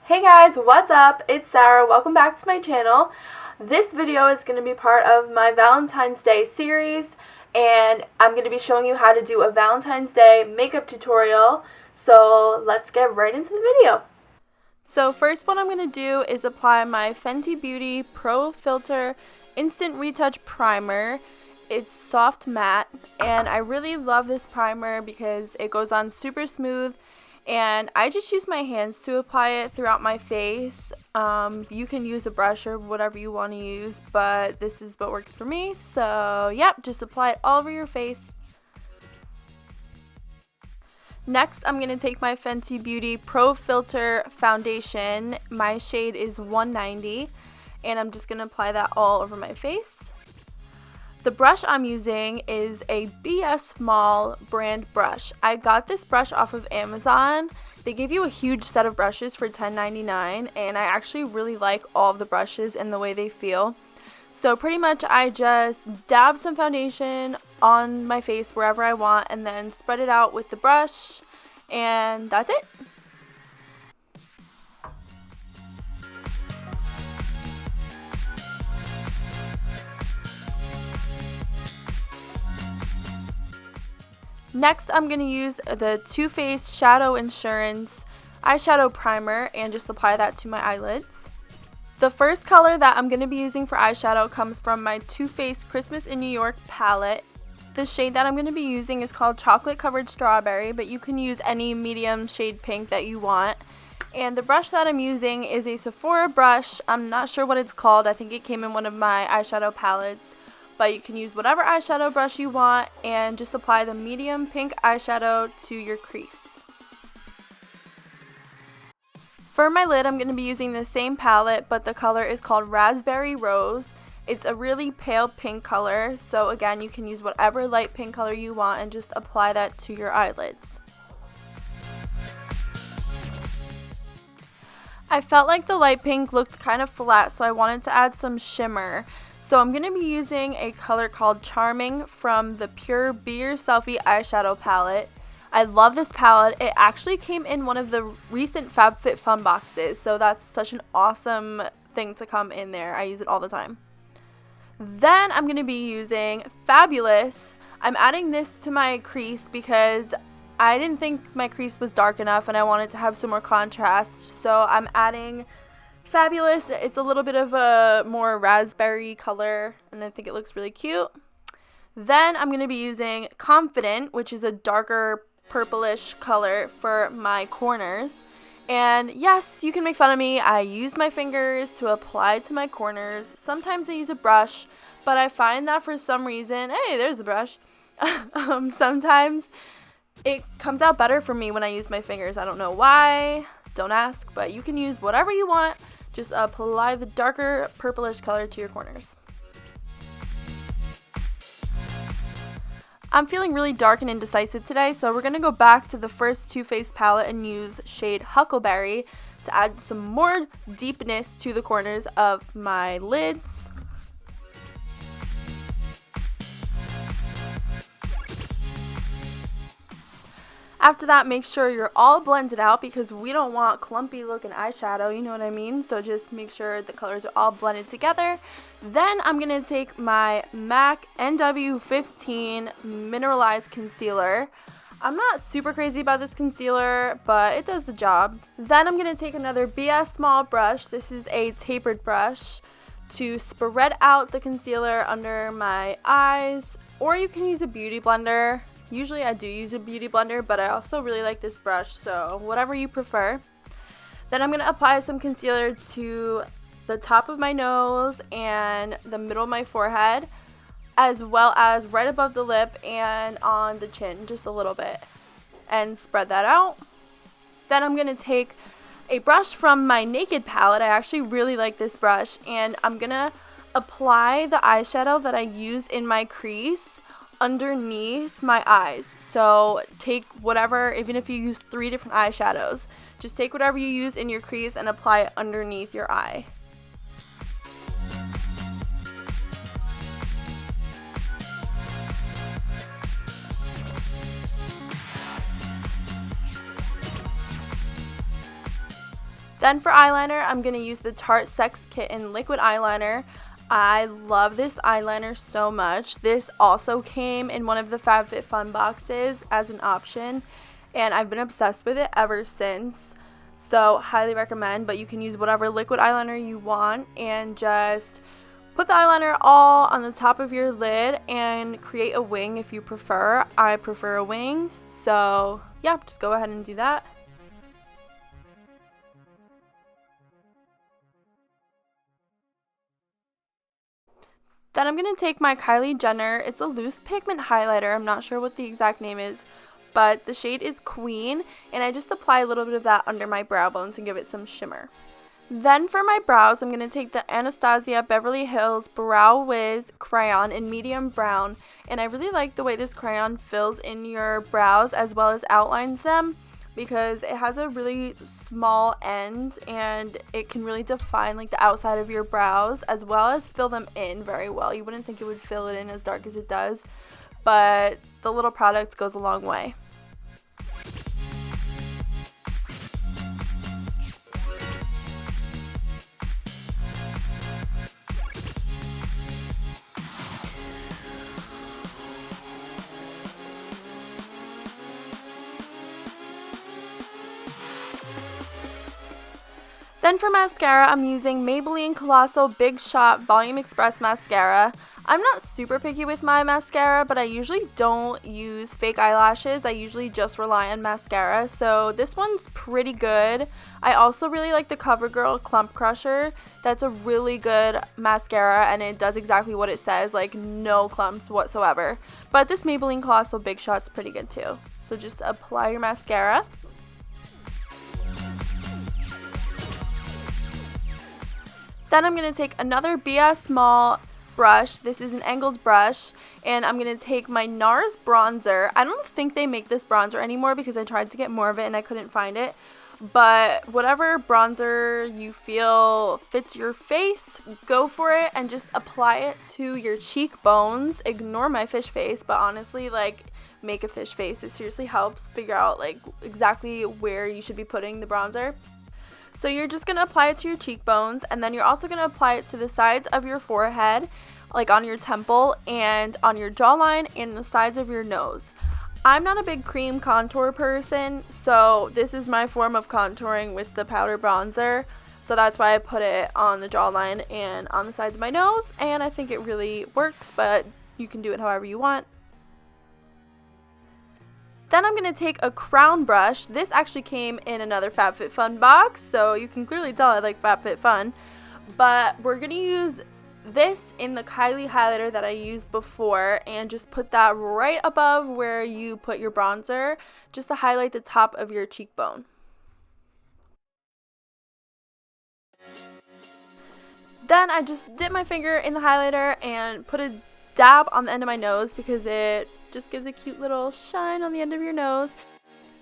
Hey guys, what's up? It's Sarah. Welcome back to my channel. This video is going to be part of my Valentine's Day series, and I'm going to be showing you how to do a Valentine's Day makeup tutorial. So let's get right into the video. So first, what I'm going to do is apply my Fenty Beauty Pro Filter Instant Retouch Primer. It's soft matte, and I really love this primer because it goes on super smooth. And I just use my hands to apply it throughout my face. You can use a brush or whatever you want to use, but this is what works for me. So, yep, just apply it all over your face. Next, I'm going to take my Fenty Beauty Pro Filter Foundation. My shade is 190, and I'm just going to apply that all over my face. The brush I'm using is a BS Small brand brush. I got this brush off of Amazon. They give you a huge set of brushes for $10.99, and I actually really like all of the brushes and the way they feel. So pretty much I just dab some foundation on my face wherever I want and then spread it out with the brush, and that's it. Next, I'm going to use the Too Faced Shadow Insurance eyeshadow primer and just apply that to my eyelids. The first color that I'm going to be using for eyeshadow comes from my Too Faced Christmas in New York palette. The shade that I'm going to be using is called Chocolate Covered Strawberry, but you can use any medium shade pink that you want. And the brush that I'm using is a Sephora brush. I'm not sure what it's called. I think it came in one of my eyeshadow palettes. But you can use whatever eyeshadow brush you want and just apply the medium pink eyeshadow to your crease. For my lid, I'm going to be using the same palette, but the color is called Raspberry Rose. It's a really pale pink color, so again, you can use whatever light pink color you want and just apply that to your eyelids. I felt like the light pink looked kind of flat, so I wanted to add some shimmer. So I'm going to be using a color called Charming from the Pure Be Your Selfie eyeshadow palette. I love this palette. It actually came in one of the recent FabFitFun boxes, so that's such an awesome thing to come in there. I use it all the time. Then I'm going to be using Fabulous. I'm adding this to my crease because I didn't think my crease was dark enough and I wanted to have some more contrast, so I'm adding Fabulous. It's a little bit of a more raspberry color, and I think it looks really cute. Then I'm going to be using Confident, which is a darker purplish color for my corners. And yes, you can make fun of me. I use my fingers to apply to my corners. Sometimes I use a brush, but I find that for some reason, hey, there's the brush. Sometimes it comes out better for me when I use my fingers. I don't know why. Don't ask, but you can use whatever you want. Just apply the darker purplish color to your corners. I'm feeling really dark and indecisive today, so we're going to go back to the first Too Faced palette and use shade Huckleberry to add some more deepness to the corners of my lids. After that, make sure you're all blended out because we don't want clumpy looking eyeshadow, you know what I mean? So just make sure the colors are all blended together. Then I'm going to take my MAC NW15 Mineralized Concealer. I'm not super crazy about this concealer, but it does the job. Then I'm going to take another BS Small brush. This is a tapered brush to spread out the concealer under my eyes, or you can use a beauty blender. Usually I do use a beauty blender, but I also really like this brush, so whatever you prefer. Then I'm going to apply some concealer to the top of my nose and the middle of my forehead, as well as right above the lip and on the chin, just a little bit, and spread that out. Then I'm going to take a brush from my Naked palette. I actually really like this brush, and I'm going to apply the eyeshadow that I used in my crease underneath my eyes. So take whatever, even if you use 3 different eyeshadows, just take whatever you use in your crease and apply it underneath your eye. Then for eyeliner, I'm going to use the Tarte Sex Kitten liquid eyeliner. I love this eyeliner so much. This also came in one of the FabFitFun boxes as an option, and I've been obsessed with it ever since. So highly recommend, but you can use whatever liquid eyeliner you want and just put the eyeliner all on the top of your lid and create a wing if you prefer. I prefer a wing, so yeah, just go ahead and do that. Then I'm going to take my Kylie Jenner, it's a loose pigment highlighter, I'm not sure what the exact name is, but the shade is Queen, and I just apply a little bit of that under my brow bones and give it some shimmer. Then for my brows, I'm going to take the Anastasia Beverly Hills Brow Wiz crayon in medium brown, and I really like the way this crayon fills in your brows as well as outlines them, because it has a really small end and it can really define like the outside of your brows as well as fill them in very well. You wouldn't think it would fill it in as dark as it does, but the little product goes a long way. Then for mascara, I'm using Maybelline Colossal Big Shot Volume Express Mascara. I'm not super picky with my mascara, but I usually don't use fake eyelashes. I usually just rely on mascara, so this one's pretty good. I also really like the CoverGirl Clump Crusher. That's a really good mascara, and it does exactly what it says, like no clumps whatsoever. But this Maybelline Colossal Big Shot's pretty good too. So just apply your mascara. Then I'm going to take another BS Small brush. This is an angled brush, and I'm going to take my NARS bronzer. I don't think they make this bronzer anymore because I tried to get more of it and I couldn't find it. But whatever bronzer you feel fits your face, go for it and just apply it to your cheekbones. Ignore my fish face, but honestly, like, make a fish face. It seriously helps figure out like exactly where you should be putting the bronzer. So you're just going to apply it to your cheekbones, and then you're also going to apply it to the sides of your forehead, like on your temple and on your jawline and the sides of your nose. I'm not a big cream contour person, so this is my form of contouring with the powder bronzer. So that's why I put it on the jawline and on the sides of my nose, and I think it really works, but you can do it however you want. Then I'm going to take a crown brush. This actually came in another FabFitFun box, so you can clearly tell I like FabFitFun. But we're going to use this in the Kylie highlighter that I used before and just put that right above where you put your bronzer, just to highlight the top of your cheekbone. Then I just dip my finger in the highlighter and put a dab on the end of my nose because it just gives a cute little shine on the end of your nose.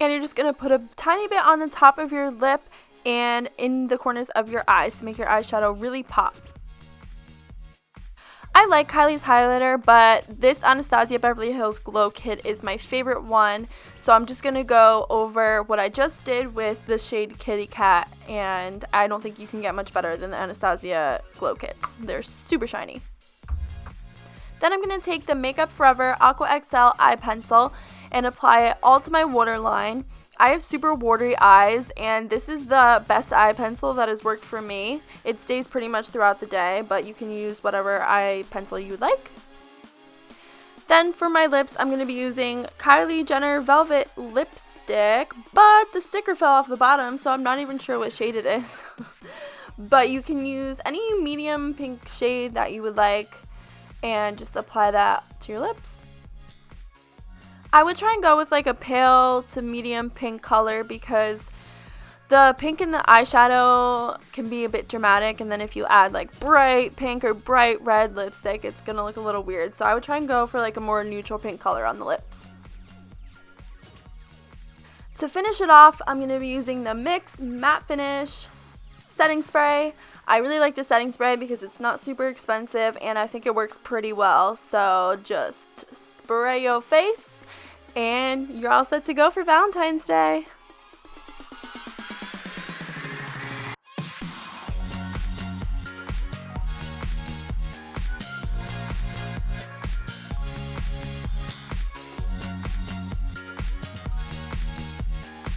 And you're just going to put a tiny bit on the top of your lip and in the corners of your eyes to make your eyeshadow really pop. I like Kylie's highlighter, but this Anastasia Beverly Hills Glow Kit is my favorite one. So I'm just going to go over what I just did with the shade Kitty Cat, and I don't think you can get much better than the Anastasia Glow Kits. They're super shiny. Then I'm going to take the Makeup Forever Aqua XL eye pencil and apply it all to my waterline. I have super watery eyes, and this is the best eye pencil that has worked for me. It stays pretty much throughout the day, but you can use whatever eye pencil you like. Then for my lips, I'm going to be using Kylie Jenner Velvet Lipstick, but the sticker fell off the bottom, so I'm not even sure what shade it is. But you can use any medium pink shade that you would like and just apply that to your lips. I would try and go with like a pale to medium pink color because the pink in the eyeshadow can be a bit dramatic, and then if you add like bright pink or bright red lipstick, it's gonna look a little weird. So I would try and go for like a more neutral pink color on the lips. To finish it off, I'm gonna be using the NYX Matte Finish setting spray. I really like the setting spray because it's not super expensive and I think it works pretty well. So just spray your face and you're all set to go for Valentine's Day.